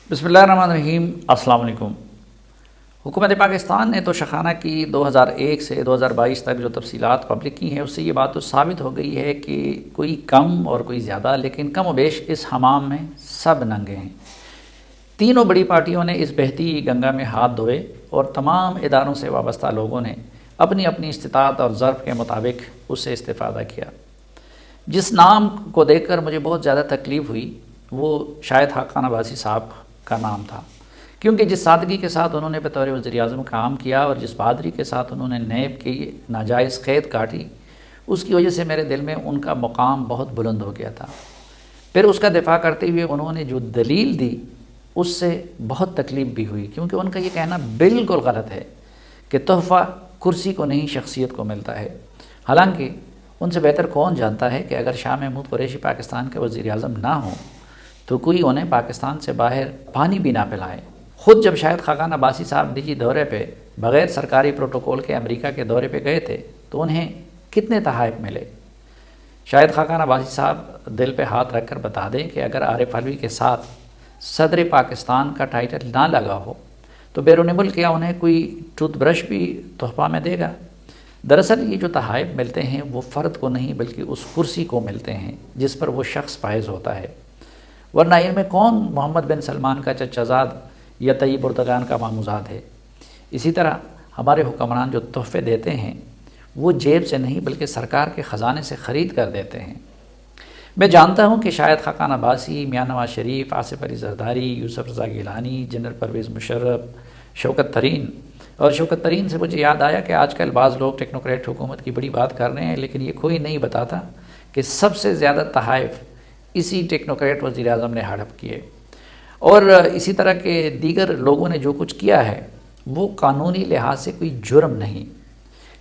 بسم اللہ الرحمن الرحیم۔ السلام علیکم۔ حکومت پاکستان نے تو شخانہ کی 2001 سے 2022 تک جو تفصیلات پبلک کی ہیں اس سے یہ بات تو ثابت ہو گئی ہے کہ کوئی کم اور کوئی زیادہ، لیکن کم و بیش اس حمام میں سب ننگے ہیں۔ تینوں بڑی پارٹیوں نے اس بہتی گنگا میں ہاتھ دھوئے اور تمام اداروں سے وابستہ لوگوں نے اپنی اپنی استطاعت اور ظرف کے مطابق اس سے استفادہ کیا۔ جس نام کو دیکھ کر مجھے بہت زیادہ تکلیف ہوئی وہ شاہد خاقان عباسی صاحب کا نام تھا، کیونکہ جس سادگی کے ساتھ انہوں نے بطور وزیر اعظم کام کیا اور جس بہادری کے ساتھ انہوں نے نیب کی ناجائز قید کاٹی، اس کی وجہ سے میرے دل میں ان کا مقام بہت بلند ہو گیا تھا۔ پھر اس کا دفاع کرتے ہوئے انہوں نے جو دلیل دی اس سے بہت تکلیف بھی ہوئی، کیونکہ ان کا یہ کہنا بالکل غلط ہے کہ تحفہ کرسی کو نہیں شخصیت کو ملتا ہے۔ حالانکہ ان سے بہتر کون جانتا ہے کہ اگر شاہ محمود قریشی پاکستان کے وزیر اعظم نہ ہوں تو کوئی انہیں پاکستان سے باہر پانی بھی نہ پلائے۔ خود جب شاہد خاقان عباسی صاحب نجی دورے پہ بغیر سرکاری پروٹوکول کے امریکہ کے دورے پہ گئے تھے تو انہیں کتنے تحائف ملے۔ شاہد خاقان عباسی صاحب دل پہ ہاتھ رکھ کر بتا دیں کہ اگر عارف علوی کے ساتھ صدر پاکستان کا ٹائٹل نہ لگا ہو تو بیرون ملک کیا انہیں کوئی ٹوتھ برش بھی تحفہ میں دے گا؟ دراصل یہ جو تحائف ملتے ہیں وہ فرد کو نہیں بلکہ اس کرسی کو ملتے ہیں جس پر وہ شخص فائز ہوتا ہے، ورنہ ان میں کون محمد بن سلمان کا چچا زاد یا طیب اردگان کا ماموزاد ہے۔ اسی طرح ہمارے حکمران جو تحفے دیتے ہیں وہ جیب سے نہیں بلکہ سرکار کے خزانے سے خرید کر دیتے ہیں۔ میں جانتا ہوں کہ شاہد خاقان عباسی، میاں نواز شریف، آصف علی زرداری، یوسف رضا گیلانی، جنرل پرویز مشرف، شوکت ترین سے مجھے یاد آیا کہ آج کل بعض لوگ ٹیکنوکریٹ حکومت کی بڑی بات کر رہے ہیں، لیکن یہ کوئی نہیں بتاتا کہ سب سے زیادہ تحائف اسی ٹیکنوکریٹ وزیر اعظم نے ہڑپ کیے، اور اسی طرح کے دیگر لوگوں نے جو کچھ کیا ہے وہ قانونی لحاظ سے کوئی جرم نہیں،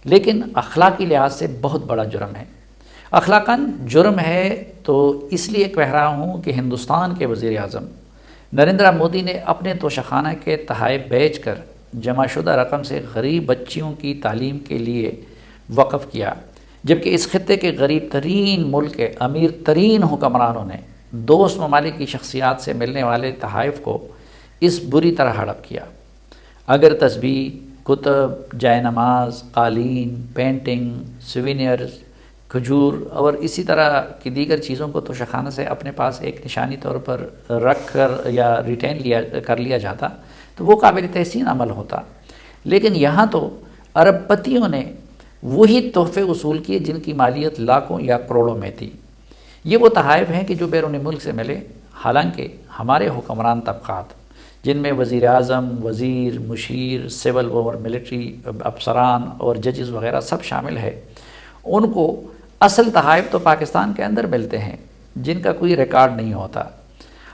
لیکن اخلاقی لحاظ سے بہت بڑا جرم ہے۔ اخلاقاً جرم ہے تو اس لیے کہہ رہا ہوں کہ ہندوستان کے وزیر اعظم نریندر مودی نے اپنے توشخانہ کے تحائف بیچ کر جمع شدہ رقم سے غریب بچیوں کی تعلیم کے لیے وقف کیا، جبکہ اس خطے کے غریب ترین ملک کے امیر ترین حکمرانوں نے دوست ممالک کی شخصیات سے ملنے والے تحائف کو اس بری طرح ہڑپ کیا۔ اگر تسبیح، کتب، جائے نماز، قالین، پینٹنگ، سوینئرز، کھجور اور اسی طرح کی دیگر چیزوں کو توشخانہ سے اپنے پاس ایک نشانی طور پر رکھ کر یا ریٹین کر لیا جاتا تو وہ قابل تحسین عمل ہوتا، لیکن یہاں تو ارب پتیوں نے وہی تحفے وصول کیے جن کی مالیت لاکھوں یا کروڑوں میں تھی۔ یہ وہ تحائف ہیں کہ جو بیرون ملک سے ملے، حالانکہ ہمارے حکمران طبقات جن میں وزیر اعظم، وزیر، مشیر، سول اور ملٹری افسران اور ججز وغیرہ سب شامل ہے، ان کو اصل تحائف تو پاکستان کے اندر ملتے ہیں جن کا کوئی ریکارڈ نہیں ہوتا۔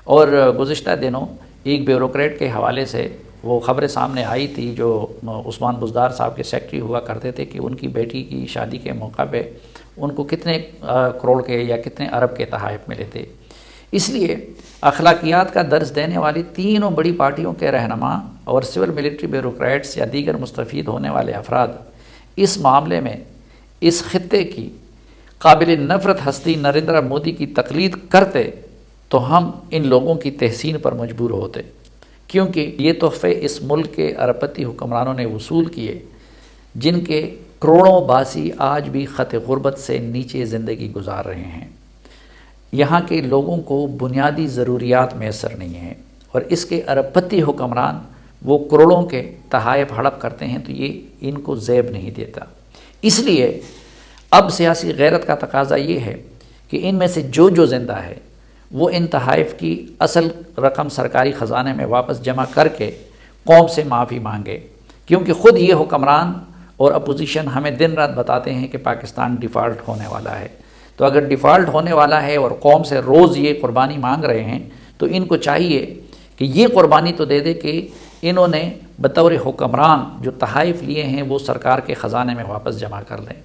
اور گزشتہ دنوں ایک بیوروکریٹ کے حوالے سے وہ خبریں سامنے آئی تھی جو عثمان بزدار صاحب کے سیکٹری ہوا کرتے تھے کہ ان کی بیٹی کی شادی کے موقع پہ ان کو کتنے کروڑ کے یا کتنے ارب کے تحائف ملے تھے۔ اس لیے اخلاقیات کا درس دینے والی تینوں بڑی پارٹیوں کے رہنما اور سول ملٹری بیوروکریٹس یا دیگر مستفید ہونے والے افراد اس معاملے میں اس خطے کی قابل نفرت ہستی نریندر مودی کی تقلید کرتے تو ہم ان لوگوں کی تحسین پر مجبور ہوتے، کیونکہ یہ تحفے اس ملک کے اربپتی حکمرانوں نے وصول کیے جن کے کروڑوں باسی آج بھی خط غربت سے نیچے زندگی گزار رہے ہیں۔ یہاں کے لوگوں کو بنیادی ضروریات میسر نہیں ہیں اور اس کے اربپتی حکمران وہ کروڑوں کے تحائف ہڑپ کرتے ہیں تو یہ ان کو زیب نہیں دیتا۔ اس لیے اب سیاسی غیرت کا تقاضا یہ ہے کہ ان میں سے جو زندہ ہے وہ ان تحائف کی اصل رقم سرکاری خزانے میں واپس جمع کر کے قوم سے معافی مانگے، کیونکہ خود یہ حکمران اور اپوزیشن ہمیں دن رات بتاتے ہیں کہ پاکستان ڈیفالٹ ہونے والا ہے۔ تو اگر ڈیفالٹ ہونے والا ہے اور قوم سے روز یہ قربانی مانگ رہے ہیں تو ان کو چاہیے کہ یہ قربانی تو دے دے کہ انہوں نے بطور حکمران جو تحائف لیے ہیں وہ سرکار کے خزانے میں واپس جمع کر لیں،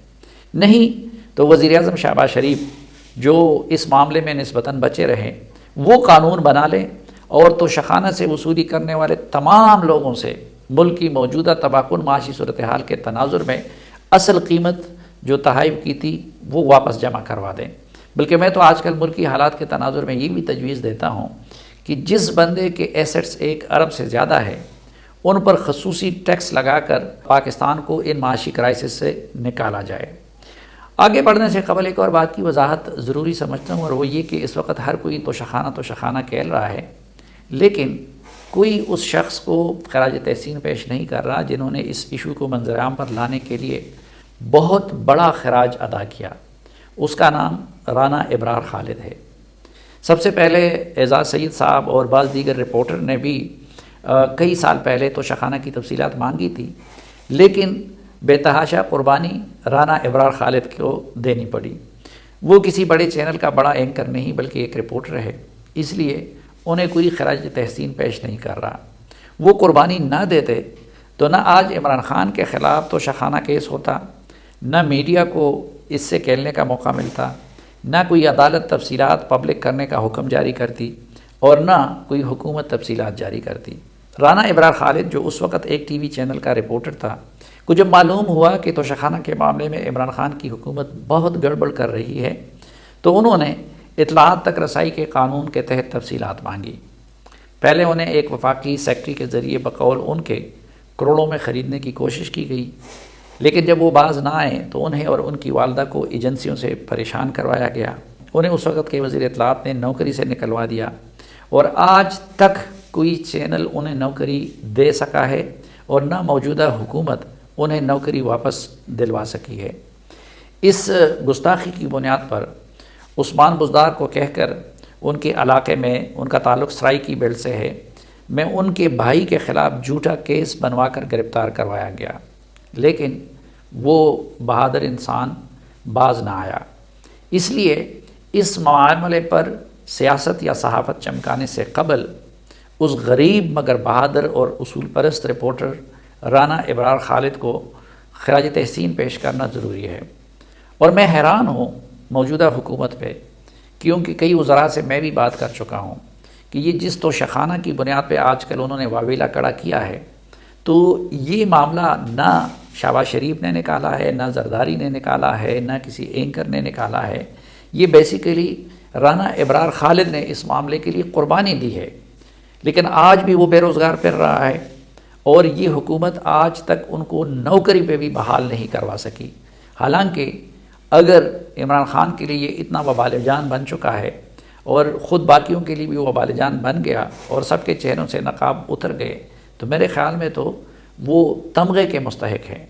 نہیں تو وزیر اعظم شہباز شریف جو اس معاملے میں نسبتاً بچے رہے وہ قانون بنا لیں اور توشخانہ سے وصولی کرنے والے تمام لوگوں سے ملک کی موجودہ تباہ کن معاشی صورتحال کے تناظر میں اصل قیمت جو تحائف کی تھی وہ واپس جمع کروا دیں۔ بلکہ میں تو آج کل ملکی حالات کے تناظر میں یہ بھی تجویز دیتا ہوں کہ جس بندے کے ایسٹس 1 ارب سے زیادہ ہے ان پر خصوصی ٹیکس لگا کر پاکستان کو ان معاشی کرائسس سے نکالا جائے۔ آگے بڑھنے سے قبل ایک اور بات کی وضاحت ضروری سمجھتا ہوں، اور وہ یہ کہ اس وقت ہر کوئی توشخانہ کہل رہا ہے، لیکن کوئی اس شخص کو خراج تحسین پیش نہیں کر رہا جنہوں نے اس ایشو کو منظر عام پر لانے کے لیے بہت بڑا خراج ادا کیا۔ اس کا نام رانا ابرار خالد ہے۔ سب سے پہلے اعزاز سید صاحب اور بعض دیگر رپورٹر نے بھی کئی سال پہلے توشخانہ کی تفصیلات مانگی تھی، لیکن بے تحاشا قربانی رانا ابرار خالد کو دینی پڑی۔ وہ کسی بڑے چینل کا بڑا اینکر نہیں بلکہ ایک رپورٹر ہے، اس لیے انہیں کوئی خراج تحسین پیش نہیں کر رہا۔ وہ قربانی نہ دیتے تو نہ آج عمران خان کے خلاف توشخانہ کیس ہوتا، نہ میڈیا کو اس سے کھیلنے کا موقع ملتا، نہ کوئی عدالت تفصیلات پبلک کرنے کا حکم جاری کرتی، اور نہ کوئی حکومت تفصیلات جاری کرتی۔ رانا ابرار خالد جو اس وقت ایک ٹی وی چینل کا رپورٹر تھا، کو جب معلوم ہوا کہ توشخانہ کے معاملے میں عمران خان کی حکومت بہت گڑبڑ کر رہی ہے، تو انہوں نے اطلاعات تک رسائی کے قانون کے تحت تفصیلات مانگی۔ پہلے انہیں ایک وفاقی سیکٹری کے ذریعے بقول ان کے کروڑوں میں خریدنے کی کوشش کی گئی، لیکن جب وہ باز نہ آئے تو انہیں اور ان کی والدہ کو ایجنسیوں سے پریشان کروایا گیا۔ انہیں اس وقت کے وزیر اطلاعات نے نوکری سے نکلوا دیا، اور آج تک کوئی چینل انہیں نوکری دے سکا ہے اور نہ موجودہ حکومت انہیں نوکری واپس دلوا سکی ہے۔ اس گستاخی کی بنیاد پر عثمان بزدار کو کہہ کر ان کے علاقے میں ان کا تعلق سرائکی بیلٹ سے ہے، میں ان کے بھائی کے خلاف جھوٹا کیس بنوا کر گرفتار کروایا گیا، لیکن وہ بہادر انسان باز نہ آیا۔ اس لیے اس معاملے پر سیاست یا صحافت چمکانے سے قبل اس غریب مگر بہادر اور اصول پرست رپورٹر رانا ابرار خالد کو خراج تحسین پیش کرنا ضروری ہے۔ اور میں حیران ہوں موجودہ حکومت پہ، کیونکہ کئی وزراء سے میں بھی بات کر چکا ہوں کہ یہ جس توشخانہ کی بنیاد پہ آج کل انہوں نے واویلا کڑا کیا ہے، تو یہ معاملہ نہ شہباز شریف نے نکالا ہے، نہ زرداری نے نکالا ہے، نہ کسی اینکر نے نکالا ہے، یہ بیسیکلی رانا ابرار خالد نے اس معاملے کے لیے قربانی دی ہے۔ لیکن آج بھی وہ بے روزگار پھر رہا ہے، اور یہ حکومت آج تک ان کو نوکری پہ بھی بحال نہیں کروا سکی۔ حالانکہ اگر عمران خان کے لیے یہ اتنا وبال جان بن چکا ہے، اور خود باقیوں کے لیے بھی وبال جان بن گیا، اور سب کے چہروں سے نقاب اتر گئے، تو میرے خیال میں تو وہ تمغے کے مستحق ہیں۔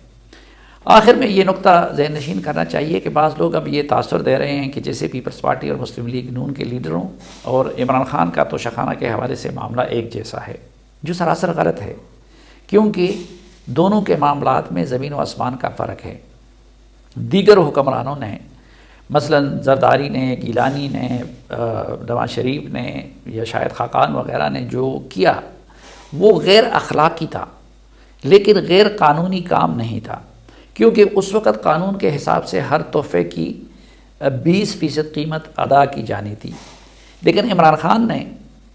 آخر میں یہ نقطہ ذہن نشین کرنا چاہیے کہ بعض لوگ اب یہ تاثر دے رہے ہیں کہ جیسے پیپلز پارٹی اور مسلم لیگ نون کے لیڈروں اور عمران خان کا توشخانہ کے حوالے سے معاملہ ایک جیسا ہے، جو سراسر غلط ہے، کیونکہ دونوں کے معاملات میں زمین و آسمان کا فرق ہے۔ دیگر حکمرانوں نے، مثلا زرداری نے، گیلانی نے، نواز شریف نے یا شاہد خاقان وغیرہ نے جو کیا وہ غیر اخلاقی تھا، لیکن غیر قانونی کام نہیں تھا، کیونکہ اس وقت قانون کے حساب سے ہر تحفے کی 20% قیمت ادا کی جانی تھی۔ لیکن عمران خان نے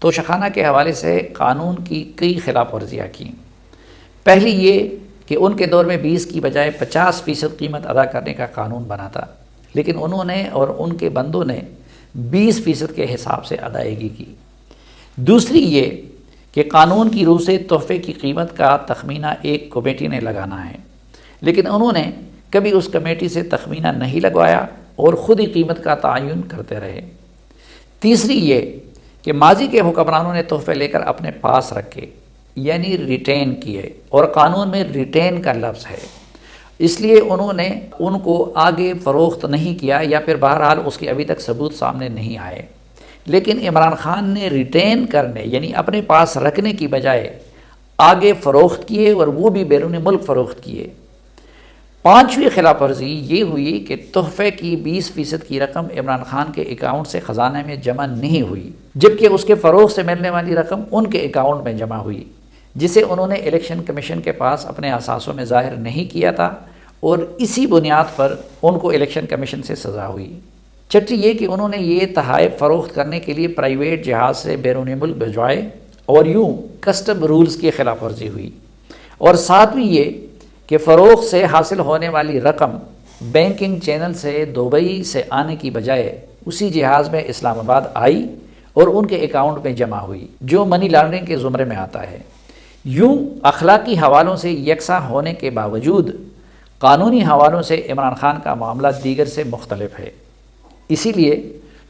توشخانہ کے حوالے سے قانون کی کئی خلاف ورزیاں کیں۔ پہلی یہ کہ ان کے دور میں 20 کی بجائے 50% قیمت ادا کرنے کا قانون بنا تھا، لیکن انہوں نے اور ان کے بندوں نے 20% کے حساب سے ادائیگی کی۔ دوسری یہ کہ قانون کی روح سے تحفے کی قیمت کا تخمینہ ایک کمیٹی نے لگانا ہے، لیکن انہوں نے کبھی اس کمیٹی سے تخمینہ نہیں لگوایا اور خود ہی قیمت کا تعین کرتے رہے۔ تیسری یہ کہ ماضی کے حکمرانوں نے تحفے لے کر اپنے پاس رکھے، یعنی ریٹین کیے، اور قانون میں ریٹین کا لفظ ہے، اس لیے انہوں نے ان کو آگے فروخت نہیں کیا، یا پھر بہرحال اس کے ابھی تک ثبوت سامنے نہیں آئے۔ لیکن عمران خان نے ریٹین کرنے یعنی اپنے پاس رکھنے کی بجائے آگے فروخت کیے، اور وہ بھی بیرون ملک فروخت کیے۔ پانچویں خلاف ورزی یہ ہوئی کہ تحفے کی 20% کی رقم عمران خان کے اکاؤنٹ سے خزانہ میں جمع نہیں ہوئی، جبکہ اس کے فروغ سے ملنے والی رقم ان کے اکاؤنٹ میں جمع ہوئی، جسے انہوں نے الیکشن کمیشن کے پاس اپنے اثاثوں میں ظاہر نہیں کیا تھا، اور اسی بنیاد پر ان کو الیکشن کمیشن سے سزا ہوئی۔ چھٹی یہ کہ انہوں نے یہ تحائف فروخت کرنے کے لیے پرائیویٹ جہاز سے بیرون ملک بھجوائے، اور یوں کسٹم رولز کی خلاف ورزی ہوئی۔ اور ساتویں یہ کہ فروخت سے حاصل ہونے والی رقم بینکنگ چینل سے دبئی سے آنے کی بجائے اسی جہاز میں اسلام آباد آئی، اور ان کے اکاؤنٹ میں جمع ہوئی، جو منی لانڈرنگ کے زمرے میں آتا ہے۔ یوں اخلاقی حوالوں سے یکساں ہونے کے باوجود قانونی حوالوں سے عمران خان کا معاملہ دیگر سے مختلف ہے، اسی لیے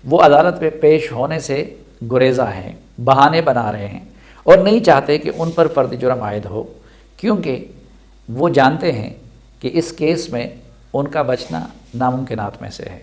وہ عدالت میں پیش ہونے سے گریزاں ہیں، بہانے بنا رہے ہیں اور نہیں چاہتے کہ ان پر فرد جرم عائد ہو، کیونکہ وہ جانتے ہیں کہ اس کیس میں ان کا بچنا ناممکنات میں سے ہے۔